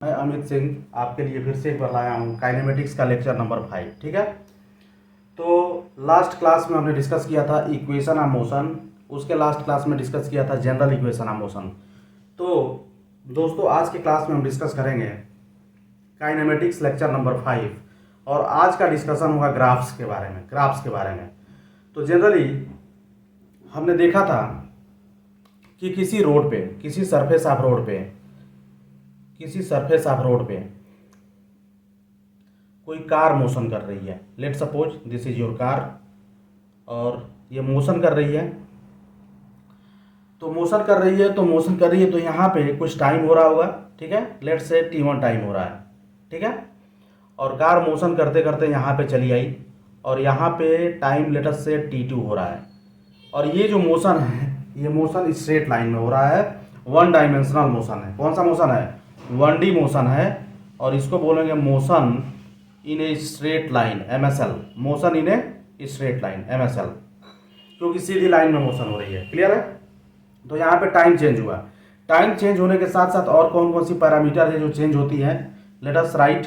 मैं अमित सिंह आपके लिए फिर से एक बार लाया हूँ काइनेमेटिक्स का लेक्चर नंबर 5। ठीक है, तो लास्ट क्लास में हमने डिस्कस किया था इक्वेशन ऑफ मोशन, उसके लास्ट क्लास में डिस्कस किया था जनरल इक्वेशन ऑफ मोशन। तो दोस्तों आज के क्लास में हम डिस्कस करेंगे काइनेमेटिक्स लेक्चर नंबर 5 और आज का डिस्कशन होगा ग्राफ्स के बारे में। तो जनरली हमने देखा था कि किसी रोड पे, किसी सरफेस ऑफ रोड पे कोई कार मोशन कर रही है। Let suppose this is your car और ये मोशन कर रही है। तो मोशन कर रही है तो यहाँ पे कुछ टाइम हो रहा होगा। ठीक है, लेट से t1 टाइम हो रहा है। ठीक है, और कार मोशन करते करते यहाँ पे चली आई और यहाँ पे टाइम लेट से t2 हो रहा है। और ये जो मोशन है, ये मोशन स्ट्रेट लाइन में हो रहा है, वन डायमेंशनल मोशन है। कौन सा मोशन है? 1D मोशन है और इसको बोलेंगे motion in a straight line, MSL। Motion in a straight line, MSL, क्योंकि सीधी लाइन में मोशन हो रही है। क्लियर है? तो यहाँ पे टाइम चेंज हुआ। टाइम चेंज होने के साथ साथ और कौन कौन सी पैरामीटर है जो चेंज होती है? Let us right.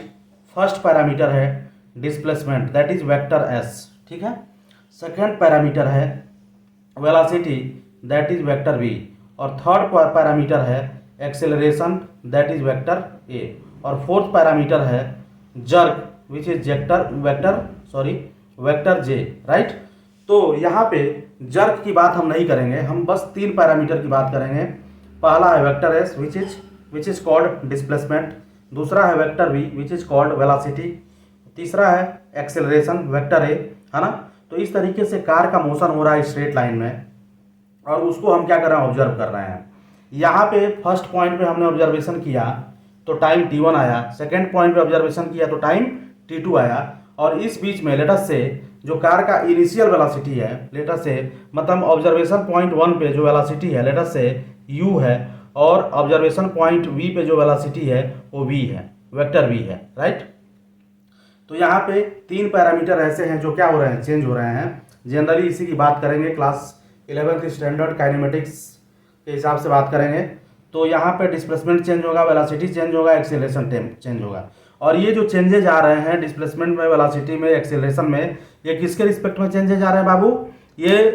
First parameter है displacement, that is vector S। ठीक है, सेकेंड पैरामीटर है velocity, that is vector V। और थर्ड पैरामीटर है acceleration, that is vector A। और फोर्थ पैरामीटर है jerk, which is vector J। Right, तो यहाँ पे जर्क की बात हम नहीं करेंगे, हम बस 3 पैरामीटर की बात करेंगे। पहला है vector S which is called displacement, दूसरा है vector V which is called velocity, तीसरा है एक्सेलरेशन वेक्टर A, है ना। तो इस तरीके से कार का मोशन हो रहा है स्ट्रेट लाइन में और उसको हम क्या कर रहे हैं? ऑब्जर्व कर रहे हैं। यहाँ पे फर्स्ट पॉइंट पे हमने ऑब्जर्वेशन किया तो टाइम t1 आया, सेकेंड पॉइंट पे ऑब्जर्वेशन किया तो टाइम t2 आया, और इस बीच में लेटस से जो कार का इनिशियल वेलोसिटी है, लेटस से मतलब ऑब्जर्वेशन पॉइंट 1 पे जो वेलोसिटी है लेटस से u है, और ऑब्जर्वेशन पॉइंट v पे जो वेलोसिटी है वो v है, वेक्टर v है। राइट, तो यहाँ पे 3 पैरामीटर ऐसे हैं जो क्या हो रहे हैं? चेंज हो रहे हैं। जनरली इसी की बात करेंगे, क्लास 11th स्टैंडर्ड काइनेमेटिक्स के हिसाब से बात करेंगे। तो यहाँ पे डिस्प्लेसमेंट चेंज होगा, वेलोसिटी चेंज होगा, एक्सेलरेशन चेंज होगा। और ये जो चेंजेज आ रहे हैं डिस्प्लेसमेंट में, वेलोसिटी में, एक्सेलरेशन में, ये किसके रिस्पेक्ट में चेंजेज आ रहे हैं बाबू? ये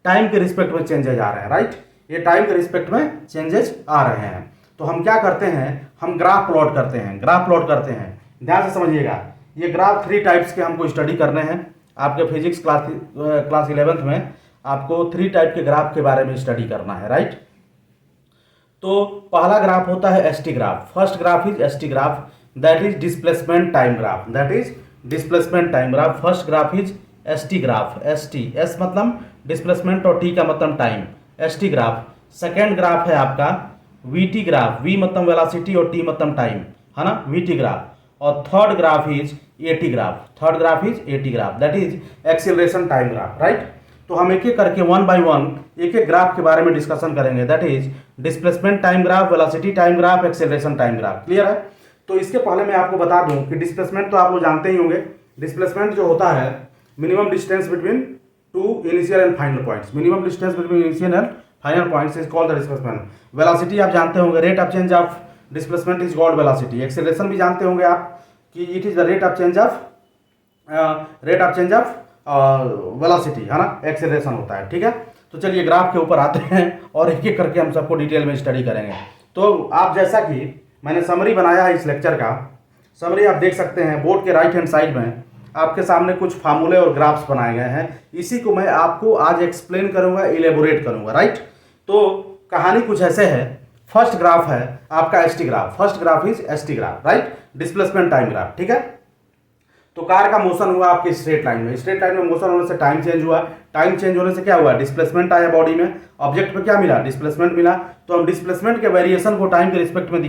टाइम के रिस्पेक्ट में चेंजेज आ रहे हैं। राइट, ये टाइम के रिस्पेक्ट में चेंजेज आ रहे हैं। तो हम क्या करते हैं? हम ग्राफ प्लॉट करते हैं। ध्यान से समझिएगा, ये ग्राफ 3 टाइप्स के हमको स्टडी करने हैं। आपके फिजिक्स क्लास 11th में आपको 3 टाइप के ग्राफ के बारे में स्टडी करना है। राइट, तो पहला ग्राफ होता है ST graph. First graph is ST graph, that is displacement time graph, first graph is ST graph. S मतलब डिस्प्लेसमेंट और T का मतलब time, ST graph. Second graph है आपका VT ग्राफ, V मतलब वेलोसिटी और T मतलब टाइम, है ना, VT ग्राफ। और third graph is AT graph, that is acceleration time graph. Right, तो हम एक एक करके 1 by 1 एक एक ग्राफ के बारे में डिस्कशन करेंगे, that is displacement time graph, velocity time graph, acceleration time graph. Clear है? तो इसके पहले मैं आपको बता दूं कि डिस्प्लेसमेंट तो आप लोग जानते ही होंगे। डिस्प्लेसमेंट जो होता है minimum distance between 2 initial and final points, is called the displacement. Velocity आप जानते होंगे, rate of change of displacement is called velocity. Acceleration भी जानते होंगे आप कि it is the rate of change of velocity, है ना, एक्सेलरेशन होता है। ठीक है, तो चलिए ग्राफ के ऊपर आते हैं और एक एक करके हम सबको डिटेल में स्टडी करेंगे। तो आप जैसा कि मैंने समरी बनाया है इस लेक्चर का, समरी आप देख सकते हैं बोर्ड के राइट हैंड साइड में आपके सामने कुछ फार्मूले और ग्राफ्स बनाए गए हैं। इसी को मैं आपको आज एक्सप्लेन करूंगा, इलेबोरेट करूंगा। राइट, तो कहानी कुछ ऐसे है। फर्स्ट ग्राफ है आपका ST graph, first graph is ST graph, right, displacement time graph. ठीक है, तो कार का मोशन हुआ आपके स्ट्रेट लाइन में मोशन होने से टाइम चेंज हुआ, टाइम चेंज होने से क्या हुआ? डिस्प्लेसमेंट आया बॉडी में, ऑब्जेक्ट पे क्या मिला? डिस्प्लेसमेंट मिला। तो हम डिस्प्लेसमेंट के वेरिएशन को टाइम के रिस्पेक्ट में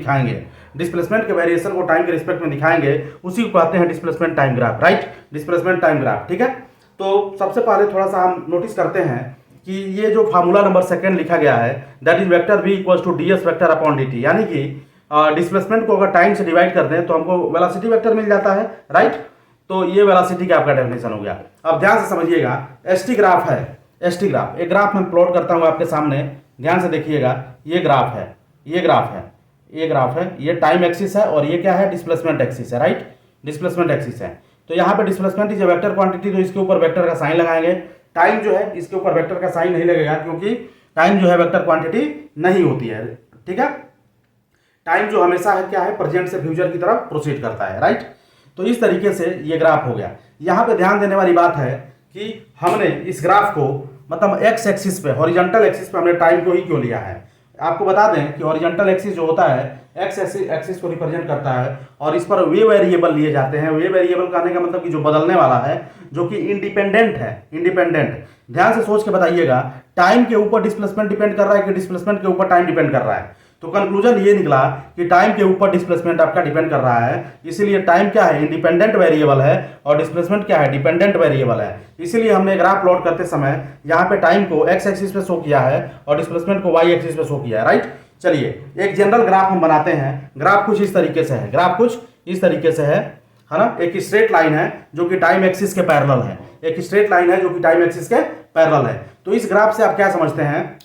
दिखाएंगे, उसी को कहते हैं displacement time graph. Right, displacement time graph. ठीक है, तो सबसे पहले थोड़ा सा हम नोटिस करते हैं कि ये जो फार्मूला नंबर 2 लिखा गया है, that is vector V equals to ds vector upon dt, यानी कि डिस्प्लेसमेंट को अगर टाइम से डिवाइड कर दें तो हमको वेलोसिटी वेक्टर मिल जाता है। राइट, तो ये वेलोसिटी का आपका डेफिनेशन हो गया। अब ध्यान से समझिएगा, ST ग्राफ है, एक ग्राफ मैं प्लॉट करता हूं आपके सामने, ध्यान से देखिएगा। ये ग्राफ है, ये ग्राफ है, ये टाइम एक्सिस है और ये क्या है, डिस्प्लेसमेंट एक्सिस है, राइट, डिस्प्लेसमेंट एक्सिस है। तो यहाँ पे डिस्प्लेसमेंट इज वेक्टर क्वांटिटी, तो इसके ऊपर वेक्टर का साइन लगाएंगे। टाइम जो है इसके ऊपर वेक्टर का साइन नहीं लगेगा, क्योंकि टाइम जो है वेक्टर क्वांटिटी नहीं होती है, ठीक है। टाइम जो हमेशा है क्या है, प्रेजेंट से फ्यूचर की तरफ प्रोसीड करता है, राइट। तो इस तरीके से ये ग्राफ हो गया। यहाँ पे ध्यान देने वाली बात है कि हमने इस ग्राफ को मतलब एक्स एक्सिस पे, हॉरिजॉन्टल एक्सिस पे हमने टाइम को ही क्यों लिया है। आपको बता दें कि हॉरिजॉन्टल एक्सिस जो होता है एक्स एक्सिस को रिप्रेजेंट करता है और इस पर वे वेरिएबल लिए जाते हैं। वे वेरिएबल कहने का मतलब कि जो बदलने वाला है, जो कि इंडिपेंडेंट है, इंडिपेंडेंट। ध्यान से सोच के बताइएगा, टाइम के ऊपर डिस्प्लेसमेंट डिपेंड कर रहा है कि डिस्प्लेसमेंट के ऊपर टाइम डिपेंड कर रहा है। तो कंक्लूजन ये निकला कि टाइम के ऊपर डिस्प्लेसमेंट आपका डिपेंड कर रहा है, इसीलिए टाइम क्या है, इंडिपेंडेंट वेरिएबल है और डिस्प्लेसमेंट क्या है, डिपेंडेंट वेरिएबल है। इसीलिए हमने ग्राफ प्लॉट करते समय यहाँ पे टाइम को एक्स एक्सिस पे शो किया है और डिस्प्लेसमेंट को वाई एक्सिस पे शो किया है, राइट। चलिए एक जनरल ग्राफ हम बनाते हैं। ग्राफ कुछ इस तरीके से है, ग्राफ कुछ इस तरीके से है ना। एक स्ट्रेट लाइन है जो कि टाइम एक्सिस के पैरेलल है, एक स्ट्रेट लाइन है जो कि टाइम एक्सिस के पैरेलल है। तो इस ग्राफ से आप क्या समझते हैं,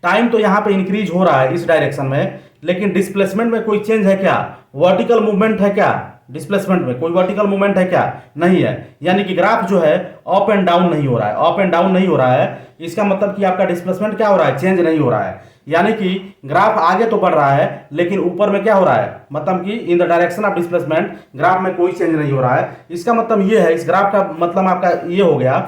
टाइम तो यहां पे इंक्रीज हो रहा है इस डायरेक्शन में, लेकिन डिस्प्लेसमेंट में कोई चेंज है क्या, वर्टिकल मूवमेंट है क्या, डिस्प्लेसमेंट में कोई वर्टिकल मूवमेंट है क्या, नहीं है। यानी कि ग्राफ जो है अप एंड डाउन नहीं हो रहा है, अप एंड डाउन नहीं हो रहा है। इसका मतलब कि आपका डिस्प्लेसमेंट क्या हो रहा है, चेंज नहीं हो रहा है। यानी कि ग्राफ आगे तो बढ़ रहा है लेकिन ऊपर में क्या हो रहा है, मतलब कि in the direction of displacement graph में कोई चेंज नहीं हो रहा है। इसका मतलब ये है, इस ग्राफ का मतलब आपका ये हो गया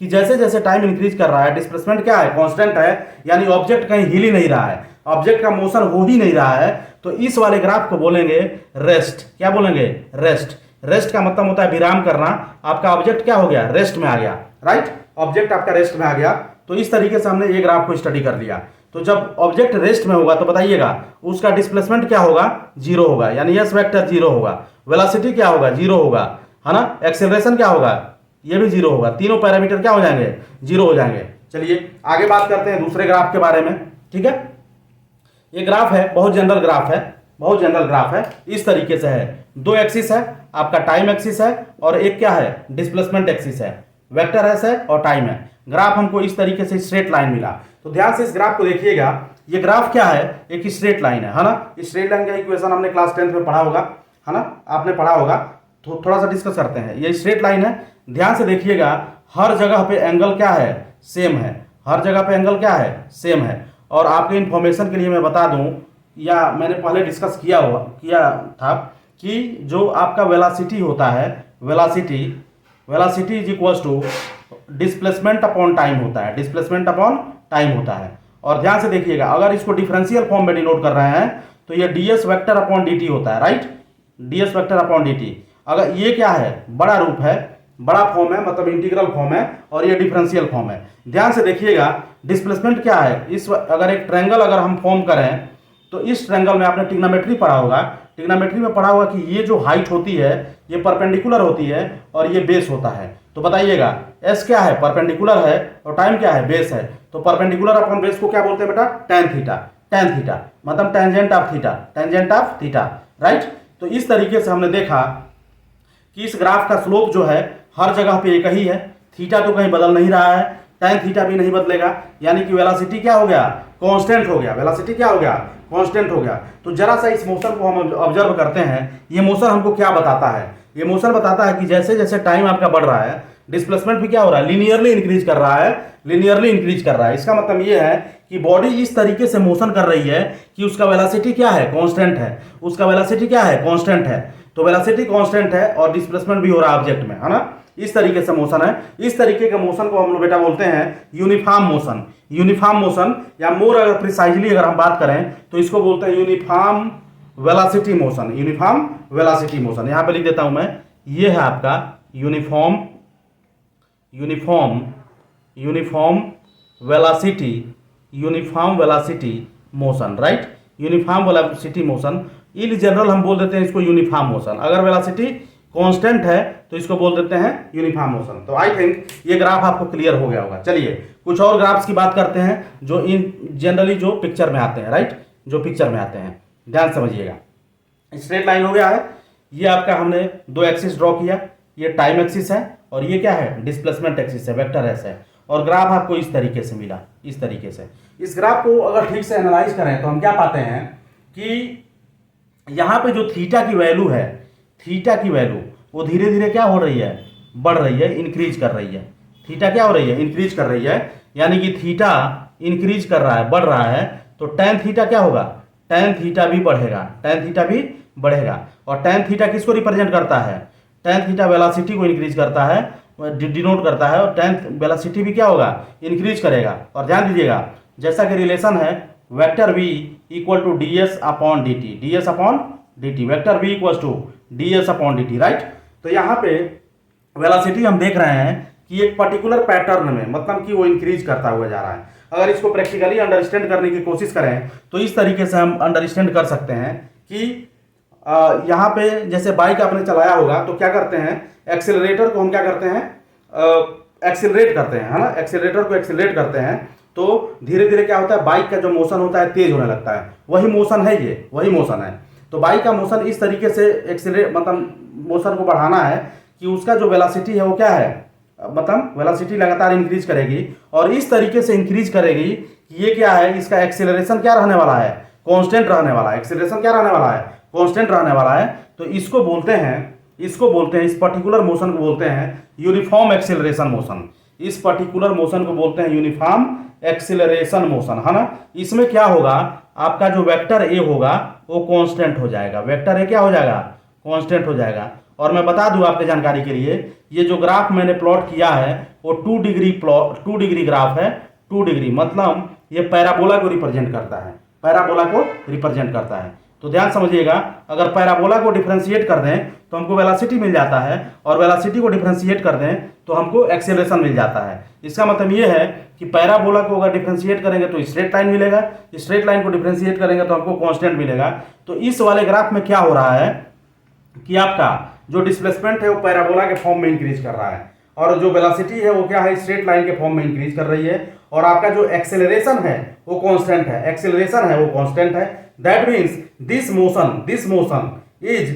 कि जैसे जैसे टाइम इंक्रीज कर रहा है डिस्प्लेसमेंट क्या है, कांस्टेंट है। यानी ऑब्जेक्ट कहीं हिल ही नहीं रहा है, ऑब्जेक्ट का मोशन हो ही नहीं रहा है। तो इस वाले ग्राफ को बोलेंगे रेस्ट। क्या बोलेंगे, रेस्ट। रेस्ट का मतलब होता है विराम करना। आपका ऑब्जेक्ट क्या हो गया, रेस्ट में आ गया, राइट, ऑब्जेक्ट आपका रेस्ट में आ गया। तो इस तरीके से हमने ये ग्राफ को स्टडी कर लिया। तो जब ऑब्जेक्ट रेस्ट में होगा तो बताइएगा उसका डिस्प्लेसमेंट क्या होगा, जीरो होगा, यानी एस वेक्टर जीरो होगा। वेलोसिटी क्या होगा, जीरो होगा, है ना। एक्सेलरेशन क्या होगा, ये भी जीरो होगा। तीनों पैरामीटर क्या हो जाएंगे, जीरो हो जाएंगे। चलिए आगे बात करते हैं दूसरे ग्राफ के बारे में, ठीक है। ये ग्राफ है, बहुत जनरल ग्राफ है, बहुत जनरल ग्राफ है। इस तरीके से है, दो एक्सिस है, आपका टाइम एक्सिस है और एक क्या है, डिस्प्लेसमेंट एक्सिस है। वेक्टर एस है और टाइम है। ग्राफ हमको इस तरीके से स्ट्रेट लाइन मिला। तो ध्यान से इस ग्राफ को देखिएगा। ये ग्राफ क्या है, एक स्ट्रेट लाइन है ना। स्ट्रेट लाइन का इक्वेशन हमने क्लास 10th में पढ़ा होगा, है ना, आपने पढ़ा होगा। तो थोड़ा सा डिस्कस करते हैं। ये स्ट्रेट लाइन है, ध्यान से देखिएगा। हर जगह पे एंगल क्या है, सेम है। हर जगह पे एंगल क्या है, सेम है। और आपके इन्फॉर्मेशन के लिए मैं बता दूं, या मैंने पहले डिस्कस किया था कि जो आपका वेलोसिटी होता है, velocity is equals to displacement upon time होता है, डिस्प्लेसमेंट अपॉन टाइम होता है। और ध्यान से देखिएगा, अगर इसको डिफरेंशियल फॉर्म में डिनोट कर रहे हैं तो ये ds वेक्टर अपॉन dt होता है, right, ds vector upon dt। अगर ये क्या है, बड़ा रूप है, बड़ा फॉर्म है, मतलब इंटीग्रल फॉर्म है, और ये डिफरेंशियल फॉर्म है। ध्यान से देखिएगा, डिस्प्लेसमेंट क्या है, इस अगर एक ट्रायंगल अगर हम फॉर्म करें तो इस ट्रायंगल में आपने ट्रिग्नोमेट्री पढ़ा होगा। ट्रिग्नोमेट्री में पढ़ा होगा कि ये जो हाइट होती है ये परपेंडिकुलर होती है और ये बेस होता है। तो बताइएगा एस क्या है, परपेंडिकुलर है, और टाइम क्या है, बेस है। तो परपेंडिकुलर अपॉन बेस को क्या बोलते हैं बेटा, टेन थीटा। टेन थीटा मतलब tangent of theta, tangent of theta, right. तो इस तरीके से हमने देखा कि इस ग्राफ का स्लोप जो है हर जगह पे एक ही है। थीटा तो कहीं बदल नहीं रहा है, टेन थीटा भी नहीं बदलेगा। यानी कि वेलोसिटी क्या हो गया, कांस्टेंट हो गया। वेलोसिटी क्या हो गया, कांस्टेंट हो गया। तो जरा सा इस मोशन को हम ऑब्जर्व करते हैं। ये मोशन हमको क्या बताता है, ये मोशन बताता है कि जैसे जैसे टाइम आपका बढ़ रहा है डिस्प्लेसमेंट भी क्या हो रहा है, लीनियरली इंक्रीज कर रहा है, लीनियरली इंक्रीज कर रहा है। इसका मतलब ये है कि बॉडी इस तरीके से मोशन कर रही है कि उसका वेलोसिटी क्या है, कांस्टेंट है। उसका वेलोसिटी क्या है, कांस्टेंट है। तो वेलोसिटी कांस्टेंट है और डिस्प्लेसमेंट भी हो रहा है ऑब्जेक्ट में, है ना। इस तरीके से मोशन है। इस तरीके के मोशन को हम लोग बेटा बोलते हैं यूनिफॉर्म मोशन। यूनिफॉर्म मोशन, या मोर अगर प्रिसाइजली अगर हम बात करें तो इसको बोलते हैं uniform velocity motion. Uniform velocity motion, यहां पे लिख देता हूं मैं, ये है आपका uniform velocity motion, right. Uniform velocity motion, in general हम बोल देते हैं इसको यूनिफॉर्म मोशन। अगर वेलोसिटी कांस्टेंट है तो इसको बोल देते हैं यूनिफॉर्म मोशन। तो आई थिंक ये ग्राफ आपको क्लियर हो गया होगा। चलिए कुछ और ग्राफ्स की बात करते हैं जो इन जनरली जो पिक्चर में आते हैं, राइट, जो पिक्चर में आते हैं। ध्यान समझिएगा, स्ट्रेट लाइन हो गया है, ये आपका हमने दो एक्सिस ड्रॉ किया, ये टाइम एक्सिस है और ये क्या है, डिस्प्लेसमेंट एक्सिस है, वेक्टर एस है। और ग्राफ आपको इस तरीके से मिला, इस तरीके से। इस ग्राफ को अगर ठीक से एनालाइज करें तो हम क्या पाते हैं कि यहाँ पे जो थीटा की वैल्यू है, थीटा की वैल्यू वो धीरे धीरे क्या हो रही है, बढ़ रही है, इंक्रीज कर रही है। थीटा क्या हो रही है, इंक्रीज कर रही है, यानी कि थीटा इंक्रीज कर रहा है, बढ़ रहा है, तो टेन थीटा क्या होगा, टेन थीटा भी बढ़ेगा, टेन थीटा भी बढ़ेगा। और टेन थीटा किसको रिप्रेजेंट करता है, टेन थीटा वेलोसिटी को इंक्रीज करता है, डिनोट करता है, और टेन वेलोसिटी भी क्या होगा, इंक्रीज करेगा। और ध्यान दीजिएगा जैसा कि रिलेशन है vector v equal to D S upon D T, D S upon D T, vector v equal to D S upon D T, right. तो यहाँ पे वेलोसिटी हम देख रहे हैं कि एक पर्टिकुलर पैटर्न में, मतलब कि वो इंक्रीज करता हुआ जा रहा है। अगर इसको प्रैक्टिकली अंडरस्टैंड करने की कोशिश करें तो इस तरीके से हम अंडरस्टैंड कर सकते हैं कि यहाँ पे जैसे बाइक आपने चलाया होगा तो क्या करते हैं, एक्सेलरेटर को हम क्या करते हैं, एक्सेलरेट करते हैं, है ना, एक्सेलरेटर को एक्सेलरेट करते हैं तो धीरे धीरे क्या होता है, बाइक का जो मोशन होता है तेज होने लगता है। वही मोशन है, ये वही मोशन है। तो बाइक का मोशन इस तरीके से एक्सेलरेट, मतलब मोशन को बढ़ाना है कि उसका जो वेलोसिटी है वो क्या है, मतलब वेलोसिटी लगातार इंक्रीज करेगी और इस तरीके से इंक्रीज करेगी कि ये क्या है, इसका एक्सेलरेशन क्या रहने वाला है, कांस्टेंट रहने वाला है। एक्सेलरेशन क्या रहने वाला है, कांस्टेंट रहने वाला है। तो इसको बोलते हैं, इस पर्टिकुलर मोशन को बोलते हैं यूनिफॉर्म एक्सेलरेशन मोशन। इस पर्टिकुलर मोशन को बोलते हैं यूनिफॉर्म एक्सेलरेशन मोशन, है ना। इसमें क्या होगा, आपका जो वेक्टर ए होगा वो कांस्टेंट हो जाएगा, वेक्टर ए क्या हो जाएगा, कांस्टेंट हो जाएगा। और मैं बता दूं आपके जानकारी के लिए, ये जो ग्राफ मैंने प्लॉट किया है वो 2 डिग्री ग्राफ है। 2 डिग्री मतलब ये पैराबोला को रिप्रेजेंट करता है, पैराबोला को रिप्रेजेंट करता है। तो ध्यान समझिएगा, अगर पैराबोला को डिफरेंशिएट कर दें तो हमको वेलोसिटी मिल जाता है, और वेलोसिटी को डिफरेंशिएट कर दें तो हमको एक्सेलरेशन मिल जाता है। इसका मतलब ये है कि पैराबोला को अगर डिफरेंशिएट करेंगे तो स्ट्रेट लाइन मिलेगा, स्ट्रेट लाइन को डिफरेंशिएट करेंगे तो हमको कांस्टेंट मिलेगा। तो इस वाले ग्राफ में क्या हो रहा है कि आपका जो डिस्प्लेसमेंट है वो पैराबोला के फॉर्म में इंक्रीज कर रहा है, और जो वेलोसिटी है वो क्या है, स्ट्रेट लाइन के फॉर्म में इंक्रीज कर रही है, और आपका जो एक्सेलरेशन है वो कांस्टेंट है, एक्सेलरेशन है वो कांस्टेंट है। That means this motion is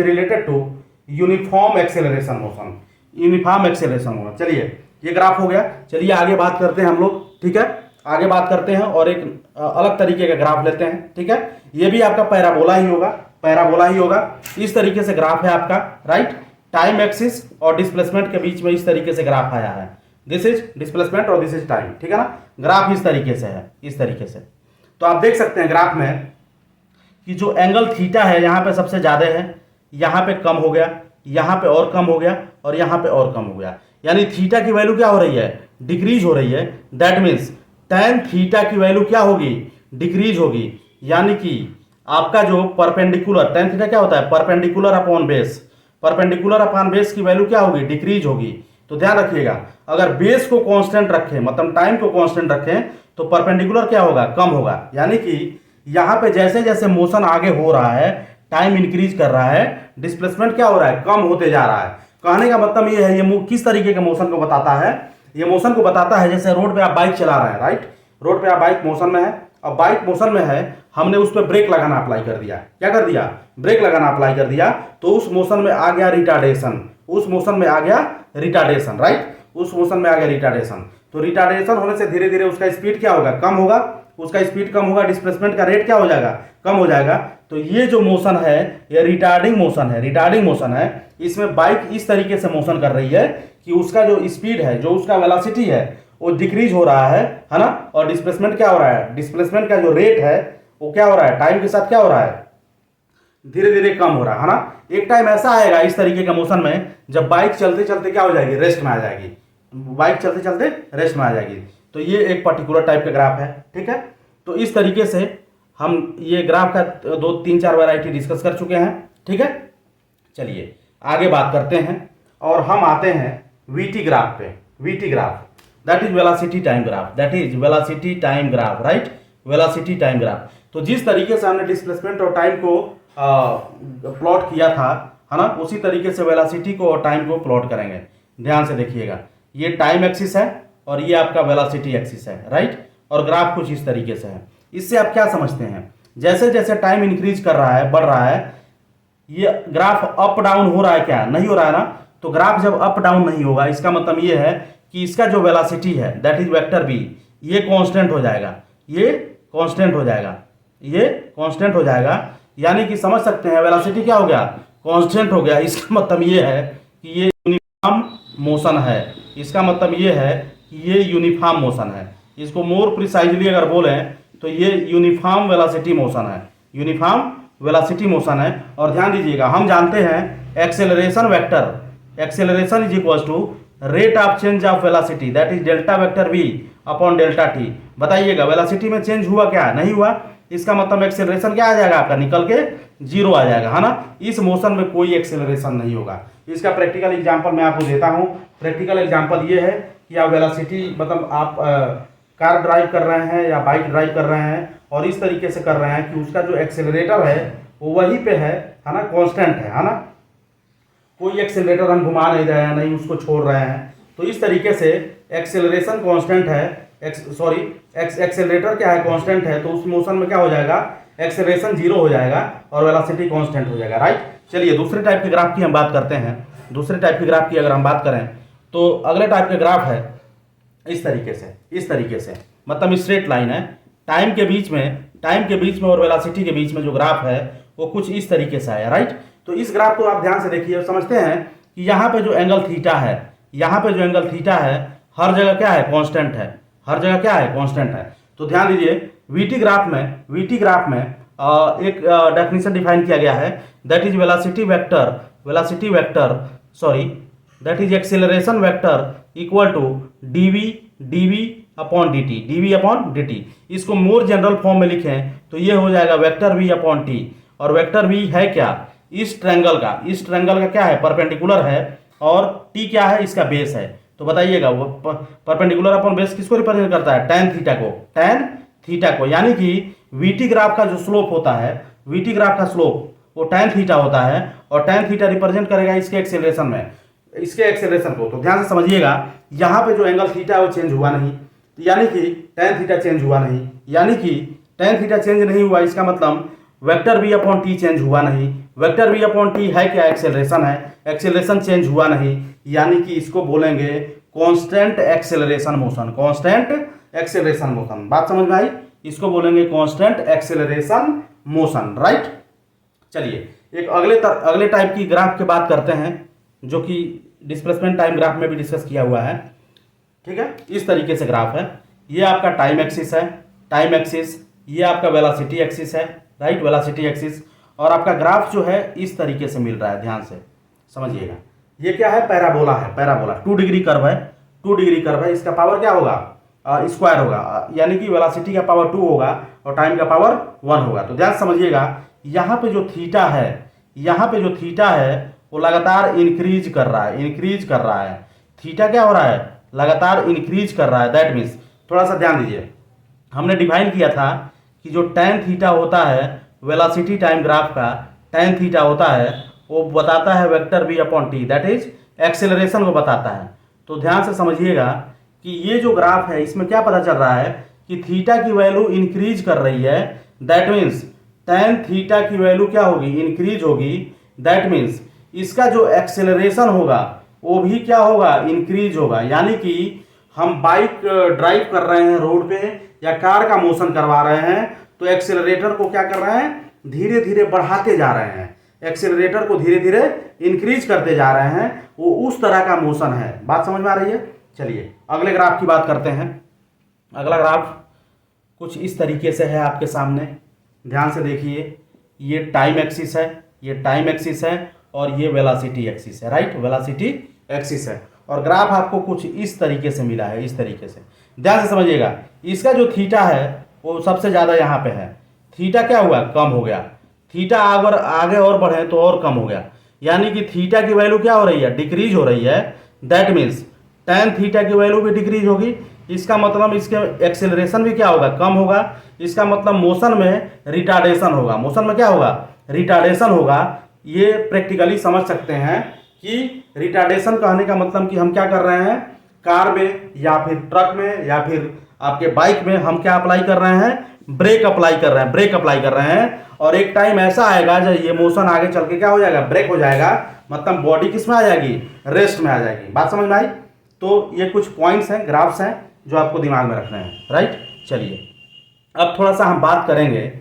related to uniform acceleration motion, uniform acceleration motion. चलिए ये ग्राफ हो गया, चलिए आगे बात करते हैं हम लोग, ठीक है, आगे बात करते हैं और एक अलग तरीके का ग्राफ लेते हैं, ठीक है। ये भी आपका पैराबोला ही होगा, पैराबोला ही होगा। इस तरीके से ग्राफ है आपका, राइट। टाइम एक्सिस और डिस्प्लेसमेंट के बीच में इस तरीके से ग्राफ आया है, दिस इज डिस्प्लेसमेंट और दिस इज टाइम, ठीक है ना। ग्राफ इस तरीके से है, इस तरीके से। तो आप देख सकते हैं ग्राफ में कि जो एंगल थीटा है यहाँ पे सबसे ज़्यादा है, यहाँ पे कम हो गया, यहाँ पे और कम हो गया, और यहाँ पे और कम हो गया, यानी थीटा की वैल्यू क्या हो रही है, डिक्रीज हो रही है। दैट मीन्स टेन थीटा की वैल्यू क्या होगी, डिक्रीज होगी, यानी कि आपका जो परपेंडिकुलर, टेन थीटा क्या होता है, perpendicular upon base, perpendicular upon base की वैल्यू क्या होगी, डिक्रीज होगी। तो ध्यान रखिएगा, अगर बेस को कांस्टेंट रखें, मतलब टाइम को कांस्टेंट रखें, तो परपेंडिकुलर क्या होगा, कम होगा। यानी कि यहाँ पे जैसे जैसे मोशन आगे हो रहा है, टाइम इंक्रीज कर रहा है, डिस्प्लेसमेंट क्या हो रहा है, कम होते जा रहा है। कहने का मतलब ये है, ये किस तरीके के मोशन को बताता है, ये मोशन को बताता है जैसे रोड पे आप बाइक चला रहे हैं, राइट। रोड पे आप बाइक मोशन में है, अब बाइक मोशन में है, हमने उस पर ब्रेक लगाना अप्लाई कर दिया, क्या कर दिया, ब्रेक लगाना अप्लाई कर दिया, तो उस मोशन में आ गया रिटार्डेशन, उस मोशन में आ गया रिटार्डेशन, राइट, उस मोशन में आ गया रिटार्डेशन। तो रिटार्डेशन होने से धीरे धीरे उसका स्पीड क्या होगा, कम होगा, उसका स्पीड कम होगा, डिस्प्लेसमेंट का रेट क्या हो जाएगा, कम हो जाएगा। तो ये जो मोशन है ये रिटार्डिंग मोशन है, रिटार्डिंग मोशन है। इसमें बाइक इस तरीके से मोशन कर रही है कि उसका जो स्पीड है, जो उसका वेलोसिटी है वो डिक्रीज हो रहा है ना, और डिस्प्लेसमेंट क्या हो रहा है, डिस्प्लेसमेंट का जो रेट है वो क्या हो रहा है, टाइम के साथ क्या हो रहा है, धीरे धीरे कम हो रहा है ना। एक टाइम ऐसा आएगा इस तरीके का मोशन में जब बाइक चलते चलते क्या हो जाएगी, रेस्ट में आ जाएगी, बाइक चलते चलते रेस्ट में आ जाएगी। तो ये एक पर्टिकुलर टाइप का ग्राफ है, ठीक है। तो इस तरीके से हम ये ग्राफ का 2-3-4 वैरायटी डिस्कस कर चुके हैं, ठीक है। चलिए आगे बात करते हैं और हम आते हैं वीटी ग्राफ पे। VT graph that is velocity time graph, that is velocity time graph, right, velocity time graph. तो जिस तरीके से हमने डिस्प्लेसमेंट और टाइम को प्लॉट किया था, है ना, उसी तरीके से वेलोसिटी को और टाइम को प्लॉट करेंगे। ध्यान से देखिएगा, ये टाइम एक्सिस है और ये आपका वेलोसिटी एक्सिस है, राइट, और ग्राफ कुछ इस तरीके से है। इससे आप क्या समझते हैं, जैसे जैसे टाइम इंक्रीज कर रहा है, बढ़ रहा है, ये ग्राफ अप डाउन हो रहा है क्या, नहीं हो रहा है ना। तो ग्राफ जब अप डाउन नहीं होगा, इसका मतलब ये है कि इसका जो वेलोसिटी है दैट इज वेक्टर बी, ये कांस्टेंट हो जाएगा, ये कांस्टेंट हो जाएगा, ये कांस्टेंट हो जाएगा, यानी कि समझ सकते हैं वेलोसिटी क्या हो गया, कांस्टेंट हो गया। इसका मतलब ये है कि ये यूनिफॉर्म मोशन है, इसका मतलब ये है कि ये यूनिफॉर्म मोशन है। इसको मोर प्रिसाइजली अगर बोलें तो ये यूनिफॉर्म वेलोसिटी मोशन है, यूनिफॉर्म वेलोसिटी मोशन है। और ध्यान दीजिएगा, हम जानते हैं acceleration vector, acceleration is equal to rate of change of velocity that is delta vector V upon delta T. बताइएगा वेलोसिटी में चेंज हुआ क्या, नहीं हुआ, इसका मतलब एक्सेलरेशन क्या आ जाएगा आपका, निकल के जीरो आ जाएगा, है ना। इस मोशन में कोई एक्सेलरेशन नहीं होगा। इसका प्रैक्टिकल एग्जांपल मैं आपको देता हूं। प्रैक्टिकल एग्जांपल ये है कि आप वेलोसिटी मतलब आप कार ड्राइव कर रहे हैं या बाइक ड्राइव कर रहे हैं और इस तरीके से कर रहे हैं कि उसका जो एक्सेलरेटर है वो वहीं पे है ना, कांस्टेंट है ना, कोई एक्सेलरेटर हम घुमा नहीं रहे हैं, नहीं उसको छोड़ रहे हैं। तो इस तरीके से एक्सेलरेशन कांस्टेंट है, एक्सेलरेटर क्या है, कांस्टेंट है। तो उस मोशन में क्या हो जाएगा, एक्सेलरेशन जीरो हो जाएगा और वेलोसिटी कांस्टेंट हो जाएगा, राइट। चलिए दूसरे टाइप के ग्राफ की हम बात करते हैं। दूसरे टाइप के ग्राफ की अगर हम बात करें तो अगले टाइप के ग्राफ है इस तरीके से, इस तरीके से, मतलब स्ट्रेट लाइन है, टाइम के बीच में और वेलोसिटी के बीच में जो ग्राफ है वो कुछ इस तरीके से है, राइट। तो इस ग्राफ को आप ध्यान से देखिए और समझते हैं कि यहाँ पे जो एंगल थीटा है, यहाँ पे जो एंगल थीटा है हर जगह क्या है, कांस्टेंट है, हर जगह क्या है, कांस्टेंट है। तो ध्यान दीजिए वीटी ग्राफ में एक डेफिनेशन डिफाइन किया गया है, that is velocity vector sorry that is acceleration vector equal to D V upon D T. इसको मोर जनरल फॉर्म में लिखें तो ये हो जाएगा वेक्टर वी अपॉन टी। और वेक्टर वी है क्या, इस ट्रायंगल का क्या है, परपेंडिकुलर है, और टी क्या है, इसका बेस है। तो बताइएगा वो परपेंडिकुलर अपॉन बेस किसको रिप्रेजेंट करता है, टैन थीटा को, यानी कि वीटी ग्राफ का जो स्लोप होता है, वीटी ग्राफ का स्लोप वो टैन थीटा होता है और टैन थीटा रिप्रेजेंट करेगा इसके एक्सेलरेशन में, इसके एक्सेलरेशन को। तो ध्यान से समझिएगा, यहाँ पे जो एंगल थीटा है वो चेंज हुआ नहीं, यानी कि टैन थीटा चेंज हुआ नहीं, यानी कि टैन थीटा चेंज नहीं हुआ, इसका मतलब vector V upon T change हुआ नहीं। वेक्टर वी अपॉन टी है क्या, एक्सेलरेशन है, एक्सेलरेशन चेंज हुआ नहीं, यानी कि इसको बोलेंगे constant acceleration motion, constant acceleration motion. बात समझ में आई, इसको बोलेंगे कांस्टेंट एक्सेलरेशन मोशन, राइट। चलिए एक अगले टाइप की ग्राफ की बात करते हैं जो कि डिस्प्लेसमेंट टाइम ग्राफ में भी डिस्कस किया हुआ है, ठीक है। इस तरीके से ग्राफ है, ये आपका टाइम एक्सिस है, टाइम एक्सिस, ये आपका वेलोसिटी एक्सिस है, राइट, वेलोसिटी एक्सिस। और आपका ग्राफ जो है इस तरीके से मिल रहा है, ध्यान से समझिएगा। ये क्या है, पैराबोला है, पैराबोला 2 डिग्री कर्व है, 2 डिग्री कर्व है। इसका पावर क्या होगा, स्क्वायर होगा, यानी कि वेलोसिटी का पावर 2 होगा और टाइम का पावर 1 होगा। तो ध्यान समझिएगा, यहाँ पे जो थीटा है, यहाँ पे जो थीटा है वो लगातार इंक्रीज कर रहा है, थीटा क्या हो रहा है, लगातार इंक्रीज कर रहा है। दैट मीन्स थोड़ा सा ध्यान दीजिए, हमने डिफाइन किया था कि जो टैन थीटा होता है वेलोसिटी टाइम ग्राफ का, टैन थीटा होता है वो बताता है vector V upon T, that is acceleration को बताता है। तो ध्यान से समझिएगा कि ये जो ग्राफ है इसमें क्या पता चल रहा है कि थीटा की वैल्यू इंक्रीज कर रही है, दैट मीन्स टैन थीटा की वैल्यू क्या होगी, इंक्रीज होगी। दैट मीन्स इसका जो एक्सेलरेशन होगा वो भी क्या होगा, इंक्रीज होगा। यानी कि हम बाइक ड्राइव कर रहे हैं रोड पे या कार का मोशन करवा रहे हैं तो एक्सेलरेटर को क्या कर रहे हैं, धीरे धीरे बढ़ाते जा रहे हैं, एक्सेलरेटर को धीरे धीरे इंक्रीज करते जा रहे हैं, वो उस तरह का मोशन है। बात समझ में आ रही है। चलिए अगले ग्राफ की बात करते हैं। अगला ग्राफ कुछ इस तरीके से है आपके सामने, ध्यान से देखिए, ये टाइम एक्सिस है, ये टाइम एक्सिस है और ये वेलोसिटी एक्सिस है, राइट, वेलोसिटी एक्सिस है। और ग्राफ आपको कुछ इस तरीके से मिला है, इस तरीके से ध्यान से समझिएगा। इसका जो थीटा है वो सबसे ज़्यादा यहाँ पे है, थीटा क्या हुआ, कम हो गया, थीटा अगर आगे और बढ़े तो और कम हो गया, यानी कि थीटा की वैल्यू क्या हो रही है, डिक्रीज हो रही है। दैट मीन्स टैन थीटा की वैल्यू भी डिक्रीज होगी, इसका मतलब इसके एक्सेलरेशन भी क्या होगा, कम होगा। इसका मतलब मोशन में रिटार्डेशन होगा, मोशन में क्या होगा, रिटार्डेशन होगा। ये प्रैक्टिकली समझ सकते हैं कि रिटार्डेशन कहने का मतलब कि हम क्या कर रहे हैं, कार में या फिर ट्रक में या फिर आपके बाइक में हम क्या अप्लाई कर रहे हैं, ब्रेक अप्लाई कर रहे हैं, ब्रेक अप्लाई कर रहे हैं। और एक टाइम ऐसा आएगा जब ये मोशन आगे चल के क्या हो जाएगा, ब्रेक हो जाएगा, मतलब बॉडी किस में आ जाएगी, रेस्ट में आ जाएगी। बात समझ में आई। तो ये कुछ पॉइंट्स हैं, ग्राफ्स हैं जो आपको दिमाग में रखना है, राइट। चलिए अब थोड़ा सा हम बात करेंगे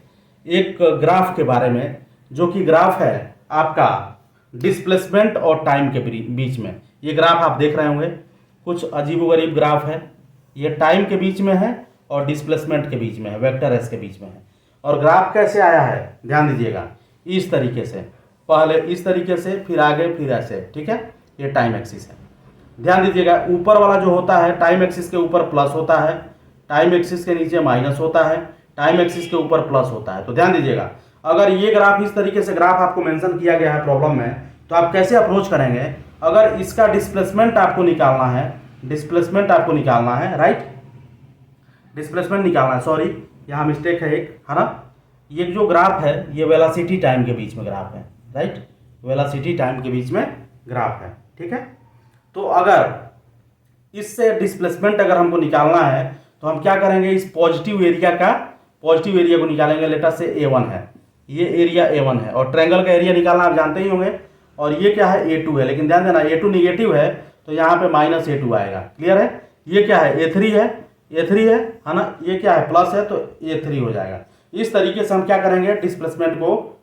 एक ग्राफ के बारे में, जो कि ग्राफ है आपका डिस्प्लेसमेंट और टाइम के बीच में। ये ग्राफ आप देख रहे होंगे, कुछ अजीबोगरीब ग्राफ है। ये टाइम के बीच में है और डिस्प्लेसमेंट के बीच में है, वेक्टर एस के बीच में है। और ग्राफ कैसे आया है ध्यान दीजिएगा, इस तरीके से, पहले इस तरीके से, फिर आगे, फिर ऐसे, ठीक है। ये टाइम एक्सिस है, ध्यान दीजिएगा। ऊपर वाला जो होता है टाइम एक्सिस के ऊपर प्लस होता है, टाइम एक्सिस के नीचे माइनस होता है, टाइम एक्सिस के ऊपर प्लस होता है। तो ध्यान दीजिएगा, अगर ये ग्राफ इस तरीके से ग्राफ आपको मेंशन किया गया है प्रॉब्लम में, तो आप कैसे अप्रोच करेंगे? अगर इसका डिस्प्लेसमेंट आपको निकालना है, डिस्प्लेसमेंट आपको निकालना है, राइट, डिस्प्लेसमेंट निकालना है, सॉरी यहाँ मिस्टेक है एक, है ना। ये जो ग्राफ है ये वेलोसिटी टाइम के बीच में ग्राफ है, राइट, वेलोसिटी टाइम के बीच में ग्राफ है, ठीक है। तो अगर इससे डिस्प्लेसमेंट अगर हमको निकालना है तो हम क्या करेंगे, इस पॉजिटिव एरिया को निकालेंगे। लेटर से A1 है, ये एरिया A1 है, और ट्रायंगल का एरिया निकालना आप जानते ही होंगे। और ये क्या है, A2 है, लेकिन ध्यान देना A2 निगेटिव है तो यहाँ पे माइनस A2 आएगा, क्लियर है। ये क्या है, A3 है ना, ये क्या है, प्लस है तो A3 हो जाएगा। इस तरीके से हम क्या करेंगे, डिस्प्लेसमेंट को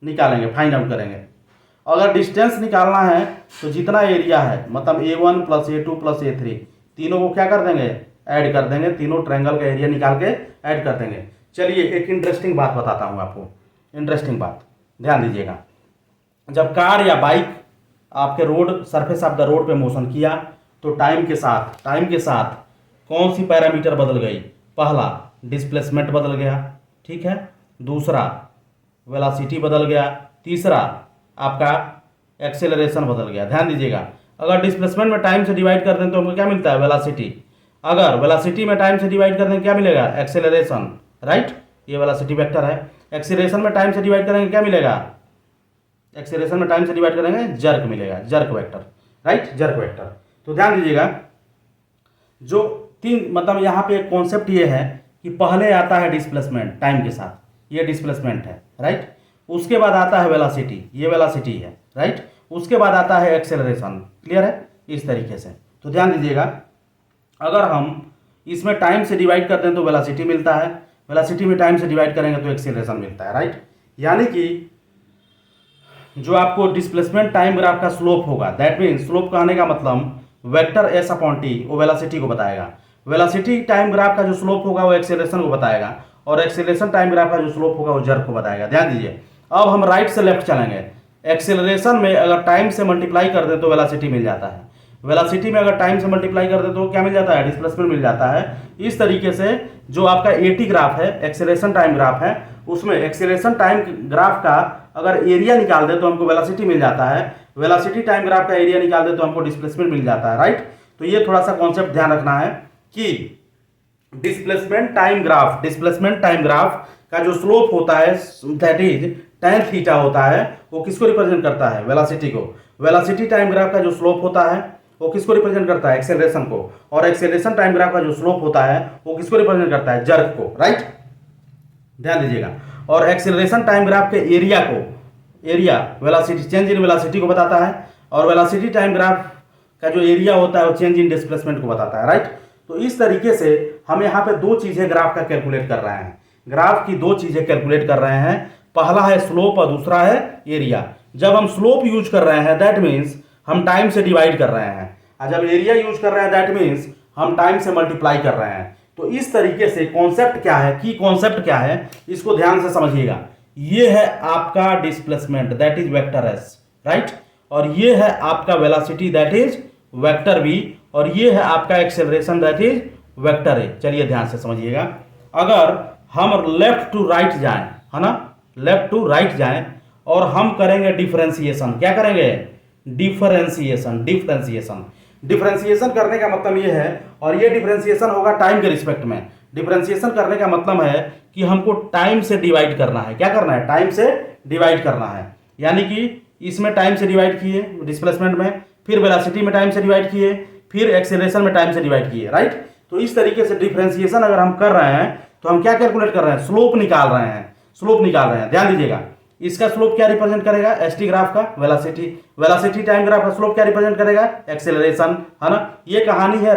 निकालेंगे, फाइंड आउट करेंगे। अगर डिस्टेंस निकालना है तो जितना एरिया है, मतलब A1 plus A2 plus A3, तीनों को क्या कर देंगे, ऐड कर देंगे, तीनों ट्रायंगल का एरिया निकाल के ऐड कर देंगे। चलिए एक इंटरेस्टिंग बात बताता हूँ आपको, इंटरेस्टिंग बात, ध्यान दीजिएगा। जब कार या बाइक आपके road surface of the road पे मोशन किया तो टाइम के साथ कौन सी पैरामीटर बदल गई? पहला डिस्प्लेसमेंट बदल गया, ठीक है, दूसरा वेलोसिटी बदल गया, तीसरा आपका एक्सेलरेशन बदल गया। ध्यान दीजिएगा, अगर डिस्प्लेसमेंट में टाइम से डिवाइड कर दें तो हमको क्या मिलता है, वेलोसिटी। अगर वेलोसिटी में टाइम से डिवाइड कर दें क्या मिलेगा, एक्सेलरेशन, राइट, ये वेलोसिटी वेक्टर है। एक्सेलरेशन में टाइम से डिवाइड करेंगे क्या मिलेगा, एक्सेलरेशन में टाइम से डिवाइड करेंगे जर्क मिलेगा, jerk vector, right, jerk vector. तो ध्यान दीजिएगा, जो तीन मतलब यहाँ पे एक कॉन्सेप्ट ये है कि पहले आता है डिस्प्लेसमेंट टाइम के साथ, ये डिस्प्लेसमेंट है, राइट, उसके बाद आता है वेलोसिटी, ये वेलोसिटी है, राइट, उसके बाद आता है एक्सेलरेशन, क्लियर है, इस तरीके से। तो ध्यान दीजिएगा, अगर हम इसमें टाइम से डिवाइड करते हैं तो वेलोसिटी मिलता है, वेलोसिटी में टाइम से डिवाइड करेंगे तो एक्सेलरेशन मिलता है, राइट। यानी कि जो आपको डिस्प्लेसमेंट टाइम ग्राफ का स्लोप होगा, दैट मीन स्लोप कहने का मतलब वेक्टर एस अपॉन टी, वो वेलोसिटी को बताएगा। वेलोसिटी टाइम ग्राफ का जो स्लोप होगा वो एक्सेलरेशन को बताएगा, और एक्सेलरेशन टाइम ग्राफ का जो स्लोप होगा वो जर्क को बताएगा। ध्यान दीजिए, अब हम राइट से लेफ्ट चलेंगे। एक्सेलरेशन में अगर टाइम से मल्टीप्लाई कर दे तो वेलोसिटी मिल जाता है, वेलोसिटी में अगर टाइम से मल्टीप्लाई कर दे तो क्या मिल जाता है, डिस्प्लेसमेंट मिल जाता है। इस तरीके से जो आपका AT ग्राफ है, एक्सेलरेशन टाइम ग्राफ है, उसमें एक्सेलरेशन टाइम ग्राफ का अगर एरिया निकाल दे तो हमको वेलोसिटी मिल जाता है, वेलोसिटी टाइम ग्राफ का एरिया निकाल दे तो हमको डिस्प्लेसमेंट मिल जाता है, राइट। तो ये थोड़ा सा कॉन्सेप्ट ध्यान रखना है कि डिस्प्लेसमेंट टाइम ग्राफ का जो स्लोप होता है दैट इज tan थीटा होता है, वो किसको रिप्रेजेंट करता है, वेलोसिटी को। वेलोसिटी टाइम ग्राफ का जो स्लोप होता है वो किसको रिप्रेजेंट करता है, एक्सेलरेशन को। और एक्सेलरेशन टाइम ग्राफ का जो स्लोप होता है वो किसको रिप्रेजेंट करता है, जर्क को, राइट, ध्यान दीजिएगा। और एक्सेलरेशन टाइम ग्राफ के एरिया को, area velocity, change in velocity को बताता है, और वेलोसिटी टाइम ग्राफ का जो एरिया होता है वो चेंज इन डिस्प्लेसमेंट को बताता है, राइट। तो इस तरीके से हम यहाँ पे दो चीजें ग्राफ का कैलकुलेट कर रहे हैं, ग्राफ की दो चीजें कैलकुलेट कर रहे हैं। पहला है स्लोप और दूसरा है एरिया। जब हम स्लोप यूज कर रहे हैं दैट मीन्स हम टाइम से डिवाइड कर रहे हैं, और जब एरिया यूज कर रहे हैं दैट मीन्स हम टाइम से मल्टीप्लाई कर रहे हैं। तो इस तरीके से कॉन्सेप्ट क्या है, की कॉन्सेप्ट क्या है, इसको ध्यान से समझिएगा। ये है आपका displacement that is vector S, right, और ये है आपका velocity that is vector V, और ये है आपका acceleration that is vector A. चलिए ध्यान से समझिएगा, अगर हम लेफ्ट टू राइट जाएं, है ना, लेफ्ट टू राइट जाएं और हम करेंगे डिफरेंशिएशन, क्या करेंगे, डिफरेंशिएशन करने का मतलब ये है, और ये डिफरेंशिएशन होगा टाइम के रिस्पेक्ट में। डिफरेंशिएशन करने का मतलब है कि हमको टाइम से डिवाइड करना है, क्या करना है, टाइम से डिवाइड करना है। यानी कि इसमें टाइम से डिवाइड किए डिस्प्लेसमेंट में, फिर वेलोसिटी में टाइम से डिवाइड किए, फिर एक्सेलरेशन में टाइम से डिवाइड किए, राइट। तो इस तरीके से डिफरेंशिएशन अगर हम कर रहे हैं तो हम क्या कैलकुलेट कर रहे हैं, स्लोप निकाल रहे हैं, ध्यान दीजिएगा। इसका स्लोप क्या रिप्रेजेंट करेगा, ST ग्राफ का वेलोसिटी टाइम ग्राफ का स्लोप क्या रिप्रेजेंट करेगा, एक्सेलरेशन, है ना। ये कहानी है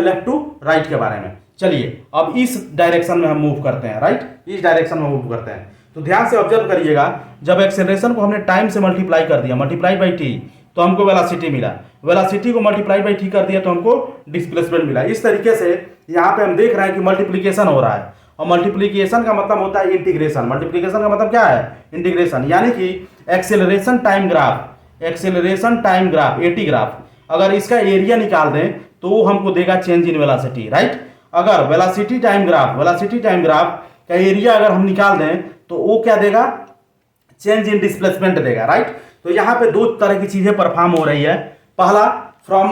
लेफ्ट टू राइट के बारे में। चलिए अब इस डायरेक्शन में हम मूव करते हैं, राइट, इस डायरेक्शन में मूव करते हैं। तो ध्यान से ऑब्जर्व करिएगा, जब एक्सेलरेशन को हमने टाइम से मल्टीप्लाई कर दिया, मल्टीप्लाई बाई टी, तो हमको वेलोसिटी मिला, वेलोसिटी को मल्टीप्लाई बाई टी कर दिया तो हमको डिस्प्लेसमेंट मिला। इस तरीके से यहाँ पे हम देख रहे हैं कि मल्टीप्लीकेशन हो रहा है, और मल्टीप्लीकेशन का मतलब होता है इंटीग्रेशन। मल्टीप्लीकेशन का मतलब क्या है? इंटीग्रेशन। यानी कि acceleration time graph, acceleration time graph, eighty graph, अगर इसका एरिया निकाल दें तो वो हमको देगा चेंज इन वेलोसिटी, राइट। अगर velocity time graph, velocity time graph का एरिया अगर हम निकाल दें तो वो क्या देगा? चेंज इन डिस्प्लेसमेंट देगा, राइट। तो यहाँ पे दो तरह की चीजें परफॉर्म हो रही है। पहला, फ्रॉम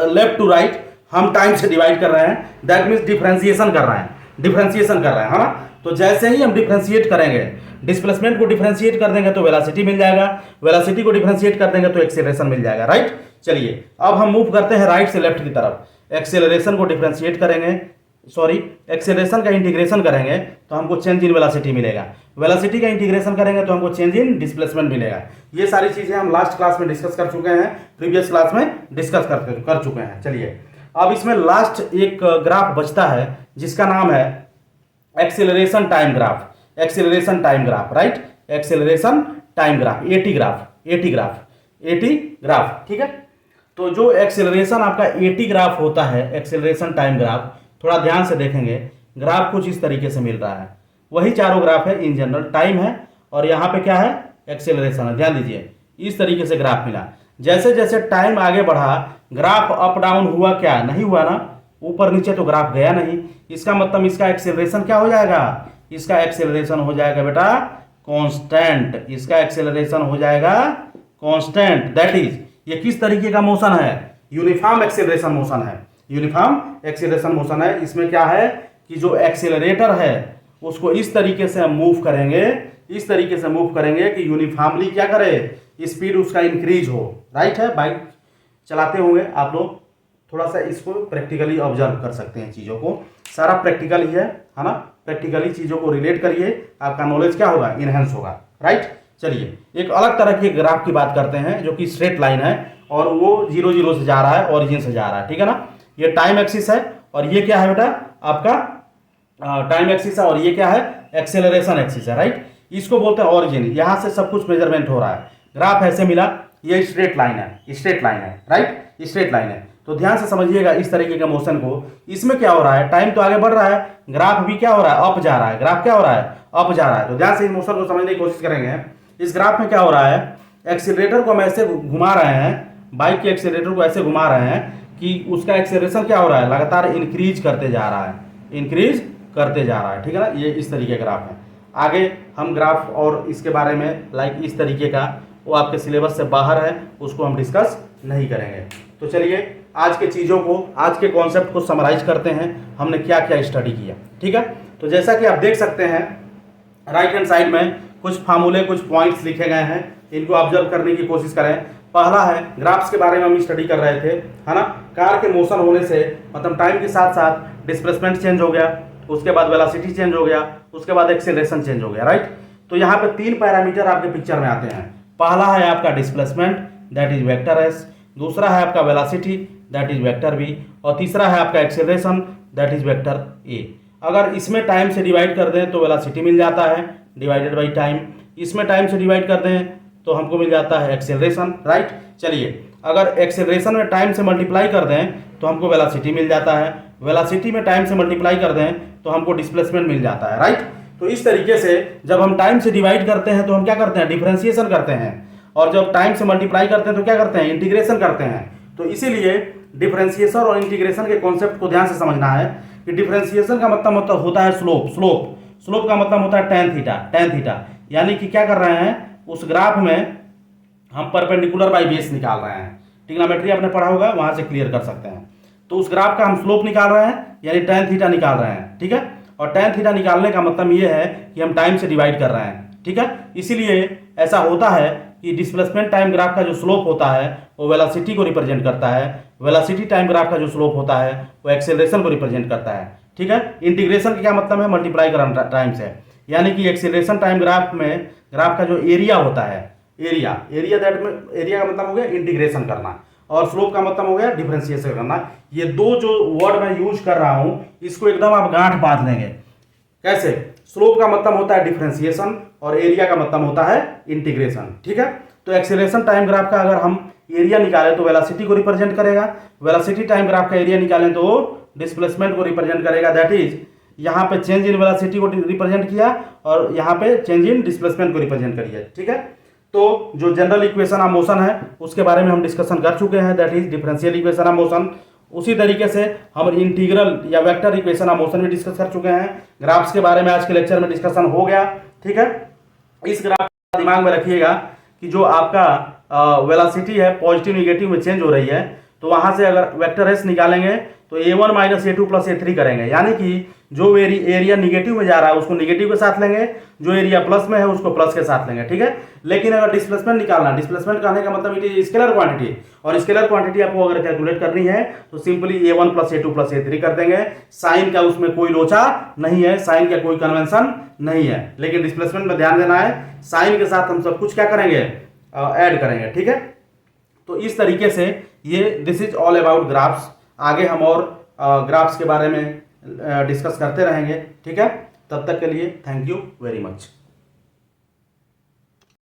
लेफ्ट टू राइट हम टाइम से डिवाइड कर रहे हैं, दैट मीन्स डिफरेंशिएशन कर रहे हैं, डिफरेंशिएशन कर रहे हैं, है ना। तो जैसे ही हम डिफरेंशिएट करेंगे, डिस्प्लेसमेंट को डिफरेंशिएट कर देंगे तो वेलोसिटी मिल जाएगा, वेलोसिटी को डिफरेंशिएट कर देंगे तो एक्सेलरेशन मिल जाएगा, राइट। चलिए अब हम मूव करते हैं राइट से लेफ्ट की तरफ। एक्सेलरेशन को डिफरेंशिएट करेंगे, सॉरी, एक्सेलरेशन का इंटीग्रेशन करेंगे तो हमको चेंज इन वेलोसिटी मिलेगा, वेलोसिटी का इंटीग्रेशन करेंगे तो हमको चेंज इन डिस्प्लेसमेंट मिलेगा। ये सारी चीजें हम लास्ट क्लास में डिस्कस कर चुके हैं, प्रीवियस क्लास में डिस्कस कर चुके हैं। चलिए अब इसमें लास्ट एक ग्राफ बचता है जिसका नाम है acceleration time graph, acceleration time graph, right, acceleration time graph, eighty graph, eighty graph, eighty graph, ठीक है। तो जो एक्सेलरेशन आपका एटी ग्राफ होता है, एक्सेलरेशन टाइम ग्राफ, थोड़ा ध्यान से देखेंगे, ग्राफ कुछ इस तरीके से मिल रहा है। वही चारों ग्राफ है, इन जनरल टाइम है और यहाँ पे क्या है? एक्सेलरेशन है। ध्यान दीजिए, इस तरीके से ग्राफ मिला। जैसे जैसे टाइम आगे बढ़ा, ग्राफ अप डाउन हुआ क्या? नहीं हुआ ना, ऊपर नीचे तो ग्राफ गया नहीं। इसका मतलब इसका एक्सेलरेशन क्या हो जाएगा? इसका एक्सेलरेशन हो जाएगा बेटा कांस्टेंट, इसका एक्सेलरेशन हो जाएगा कांस्टेंट। दैट इज, ये किस तरीके का मोशन है? यूनिफॉर्म एक्सेलरेशन मोशन है, यूनिफॉर्म एक्सेलरेशन मोशन है। इसमें क्या है कि जो एक्सेलरेटर है उसको इस तरीके से हम मूव करेंगे, इस तरीके से मूव करेंगे कि यूनिफॉर्मली क्या करे? स्पीड उसका इंक्रीज हो, राइट है। बाइक चलाते होंगे आप लोग, थोड़ा सा इसको प्रैक्टिकली ऑब्जर्व कर सकते हैं चीज़ों को, सारा प्रैक्टिकल ही है ना। प्रैक्टिकली चीज़ों को रिलेट करिए, आपका नॉलेज क्या होगा? इनहेंस होगा, राइट। चलिए एक अलग तरह के ग्राफ की बात करते हैं जो कि स्ट्रेट लाइन है और वो 0 0 से जा रहा है, ओरिजिन से जा रहा है, ठीक है ना। ये टाइम एक्सिस है और ये क्या है बेटा? आपका टाइम एक्सिस है और ये क्या है? एक्सेलरेशन एक्सिस है, राइट। इसको बोलते हैं ओरिजिन, यहाँ से सब कुछ मेजरमेंट हो रहा है। ग्राफ ऐसे मिला, ये स्ट्रेट लाइन है, स्ट्रेट लाइन है, राइट, स्ट्रेट लाइन है। तो ध्यान से समझिएगा इस तरीके के मोशन को। इसमें क्या हो रहा है? टाइम तो आगे बढ़ रहा है, ग्राफ भी क्या हो रहा है? अप जा रहा है। ग्राफ क्या हो रहा है? अप जा रहा है। तो ध्यान से इस मोशन को समझने की कोशिश करेंगे। इस ग्राफ में क्या हो रहा है? एक्सीलरेटर को हम ऐसे घुमा रहे हैं, बाइक के एक्सीलरेटर को ऐसे घुमा रहे हैं कि उसका एक्सेलरेशन क्या हो रहा है? लगातार इंक्रीज करते जा रहा है, इंक्रीज करते जा रहा है, ठीक है ना। ये इस तरीके का ग्राफ है। आगे हम ग्राफ और इसके बारे में लाइक इस तरीके का, वो आपके सिलेबस से बाहर है, उसको हम डिस्कस नहीं करेंगे। तो चलिए आज के चीज़ों को, आज के कॉन्सेप्ट को समराइज करते हैं, हमने क्या क्या स्टडी किया, ठीक है। तो जैसा कि आप देख सकते हैं राइट हैंड साइड में कुछ फार्मूले, कुछ पॉइंट्स लिखे गए हैं, इनको ऑब्जर्व करने की कोशिश करें। पहला है, ग्राफ्स के बारे में हम स्टडी कर रहे थे, है ना। कार के मोशन होने से मतलब टाइम के साथ साथ डिस्प्लेसमेंट चेंज हो गया, उसके बाद वेलोसिटी चेंज हो गया, उसके बाद एक्सेलरेशन चेंज हो गया, राइट। तो यहाँ पे 3 पैरामीटर आपके पिक्चर में आते हैं। पहला है आपका displacement, that is vector S, दूसरा है आपका velocity, that is vector B, और तीसरा है आपका acceleration, that is vector A. अगर इसमें टाइम से डिवाइड कर दें तो वेलोसिटी मिल जाता है डिवाइडेड बाई टाइम, इसमें टाइम से डिवाइड कर दें तो हमको मिल जाता है एक्सेलरेशन, राइट। चलिए अगर एक्सेलरेशन में टाइम से मल्टीप्लाई कर दें तो हमको वेलोसिटी मिल जाता है, वेलोसिटी में टाइम से मल्टीप्लाई कर दें तो हमको डिस्प्लेसमेंट मिल जाता है, राइट। तो इस तरीके से जब हम टाइम से डिवाइड करते हैं तो हम क्या करते हैं? डिफरेंशिएशन करते हैं, और जब टाइम से मल्टीप्लाई करते हैं तो क्या करते हैं? इंटीग्रेशन करते हैं। तो इसीलिए डिफरेंशिएशन और इंटीग्रेशन के कॉन्सेप्ट को ध्यान से समझना है कि डिफरेंशिएशन का मतलब होता है स्लोप, स्लोप का मतलब होता है टेन थीटा, यानी कि क्या कर रहे हैं? उस ग्राफ में हम परपेंडिकुलर बाई बेस निकाल रहे हैं। ट्रिग्नोमेट्री आपने पढ़ा होगा, वहां से क्लियर कर सकते हैं। तो उस ग्राफ का हम स्लोप निकाल रहे हैं, यानी टेन थीटा निकाल रहे हैं, ठीक है। और टेन थीटा निकालने का मतलब ये है कि हम टाइम से डिवाइड कर रहे हैं, ठीक है। इसीलिए ऐसा होता है कि डिस्प्लेसमेंट टाइम ग्राफ का जो स्लोप होता है वो वेलोसिटी को रिप्रेजेंट करता है, वेलोसिटी टाइम ग्राफ का जो स्लोप होता है वो एक्सेलरेशन को रिप्रेजेंट करता है, ठीक है। इंटीग्रेशन का क्या मतलब है? मल्टीप्लाई करना टाइम से, यानी कि एक्सेलरेशन टाइम ग्राफ में ग्राफ का जो एरिया होता है, एरिया का मतलब हो गया इंटीग्रेशन करना, और स्लोप का मतलब हो गया डिफरेंशिएशन करना। ये दो जो वर्ड मैं यूज कर रहा हूं इसको एकदम आप गांठ बांध लेंगे। कैसे? स्लोप का मतलब होता है डिफरेंशिएशन और एरिया का मतलब होता है इंटीग्रेशन। ठीक है, तो एक्सेलरेशन टाइम ग्राफ का अगर हम एरिया निकालें तो वेलोसिटी को रिप्रेजेंट करेगा, वेलोसिटी टाइम ग्राफ का एरिया निकालें तो डिस्प्लेसमेंट को रिप्रेजेंट करेगा। दैट इज यहाँ पे चेंज इन वेलोसिटी को रिप्रेजेंट किया और यहाँ पे चेंज इन डिस्प्लेसमेंट को रिप्रेजेंट करिए। ठीक है, तो जो जनरल इक्वेशन ऑफ मोशन है उसके बारे में हम डिस्कशन कर चुके हैं, that is differential equation of motion. उसी तरीके से हम इंटीग्रल या वेक्टर इक्वेशन ऑफ मोशन भी डिस्कस कर चुके हैं। ग्राफ्स के बारे में आज के लेक्चर में डिस्कशन हो गया। ठीक है, इस ग्राफ को दिमाग में रखिएगा कि जो आपका वेलोसिटी है पॉजिटिव निगेटिव में चेंज हो रही है, तो वहां से अगर वेक्टर एस निकालेंगे तो a1 minus a2 plus a3 करेंगे, यानी कि जो एरिया निगेटिव में जा रहा है उसको निगेटिव के साथ लेंगे, जो एरिया प्लस में है उसको प्लस के साथ लेंगे। ठीक है, लेकिन अगर डिस्प्लेसमेंट निकालना, डिस्प्लेसमेंट कहने का मतलब इट इज स्केलर क्वांटिटी, और स्केलर क्वांटिटी आपको अगर कैलकुलेट करनी है तो simply a1 plus a2 plus a3 कर देंगे। साइन का उसमें कोई लोचा नहीं है, साइन का कोई कन्वेंशन नहीं है, लेकिन डिस्प्लेसमेंट में ध्यान देना है साइन के साथ हम सब कुछ क्या करेंगे, ऐड करेंगे। ठीक है, तो इस तरीके से ये this is all about graphs. आगे हम और ग्राफ्स के बारे में डिस्कस करते रहेंगे। ठीक है, तब तक के लिए थैंक यू वेरी मच।